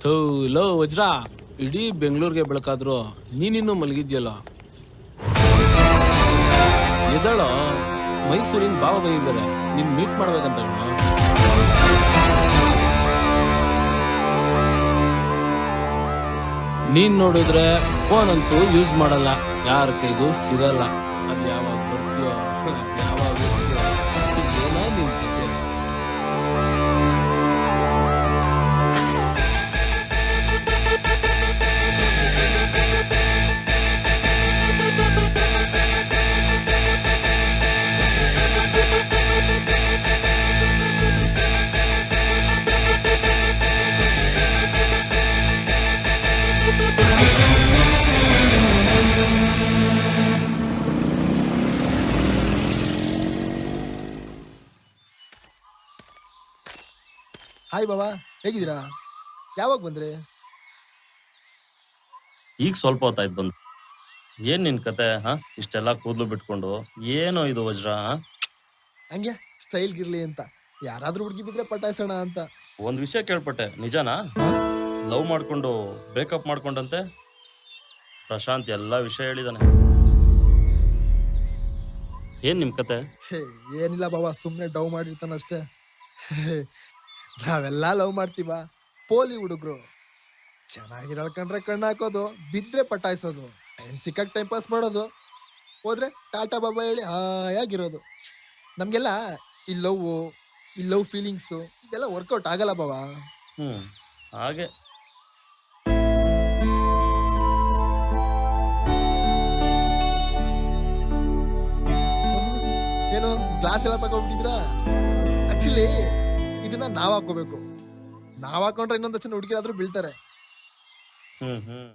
ಥೂ ಲೋ ವಜ್ರ, ಇಡೀ ಬೆಂಗಳೂರಿಗೆ ಬೆಳಕಾದ್ರು ನೀನಿನ್ನೂ ಮಲಗಿದ್ಯಲ್ಲ. ಎದಳೋ, ಮೈಸೂರಿನ ಬಾವ ಬಂದಿದ್ದಾರೆ, ನೀನ್ ಮೀಟ್ ಮಾಡ್ಬೇಕಂತ ಕಣೋ. ನೀನ್ ನೋಡಿದ್ರೆ ಫೋನ್ ಅಂತೂ ಯೂಸ್ ಮಾಡಲ್ಲ, ಯಾರ ಕೈಗೂ ಸಿಗಲ್ಲ. ಅದ್ ಯಾವಾಗ ಬರ್ತೀಯೋ ಯಾವಾಗ ಹೋಗ್ತೀಯೋ, ಏನೋ ನಿನ್ ಕತೆ. ಹಾಯ್ ಬಾಬಾ, ಹೇಗಿದ್ದೀರಾ? ಯಾವಾಗ ಬಂದ್ರಿ? ಈಗ ಸ್ವಲ್ಪ ಹೊತ್ತಾಯ್ತು ಬಂದು. ಏನ್ ನಿನ್ ಕತೆ? ಇಷ್ಟೆಲ್ಲ ಕೂದಲು ಬಿಟ್ಕೊಂಡು ಏನೋ ಇದು ವಜ್ರ? ಹಂಗೆ ಸ್ಟೈಲ್ ಗಿರ್ಲಿ ಅಂತ ಯಾರಾದ್ರೂ ಹುಡುಗಿ ಬಿದ್ರೆ ಪಟಾಯಿಸೋಣ ಅಂತ. ಒಂದ್ ವಿಷಯ ಕೇಳ್ಪಟ್ಟೆ, ನಿಜನಾ? ಹಾ? ಲವ್ ಮಾಡ್ಕೊಂಡು ಬ್ರೇಕಪ್ ಮಾಡ್ಕೊಂಡಂತೆ ಪ್ರಶಾಂತ್ ಎಲ್ಲ ವಿಷಯ ಹೇಳಿದಾನೆ. ಏನ್ ನಿಮ್ ಕತೆ? ಹೇ, ಏನಿಲ್ಲ ಬಾಬಾ, ಸುಮ್ಮನೆ ಡವ್ ಮಾಡಿರ್ತಾನಷ್ಟೇ. ನಾವೆಲ್ಲ ಲವ್ ಮಾಡ್ತೀವ, ಪೋಲಿ ಹುಡುಗ್ರು. ಚೆನ್ನಾಗಿರೋ ಕಂಡ್ರೆ ಕಣ್ಣು ಹಾಕೋದು, ಬಿದ್ರೆ ಪಟಾಯಿಸೋದು, ಟೈಮ್ ಸಿಕ್ಕಾಗ ಟೈಮ್ ಪಾಸ್ ಮಾಡೋದು, ಹೋದ್ರೆ ಟಾಟಾ ಬಾಬಾ ಹೇಳಿ ಹಾಯಾಗಿರೋದು. ನಮ್ಗೆಲ್ಲ ಈ ಲವ್ ಫೀಲಿಂಗ್ಸು ಇದೆಲ್ಲ ವರ್ಕೌಟ್ ಆಗಲ್ಲ ಬಾಬಾ. ಹಾಗೆ ಏನು ಗ್ಲಾಸ್ ಎಲ್ಲ ತಗೊಂಡ್ಬಿಟ್ಟಿದ್ರಾ? ಆಕ್ಚುಲಿ ಇದನ್ನ ನಾವ್ ಹಾಕೋಬೇಕು. ನಾವ್ ಹಾಕೊಂಡ್ರೆ ಇನ್ನೊಂದು ಜನ ಹುಡುಗಿರಾದ್ರೂ ಬೀಳ್ತಾರೆ. ಹ್ಮ್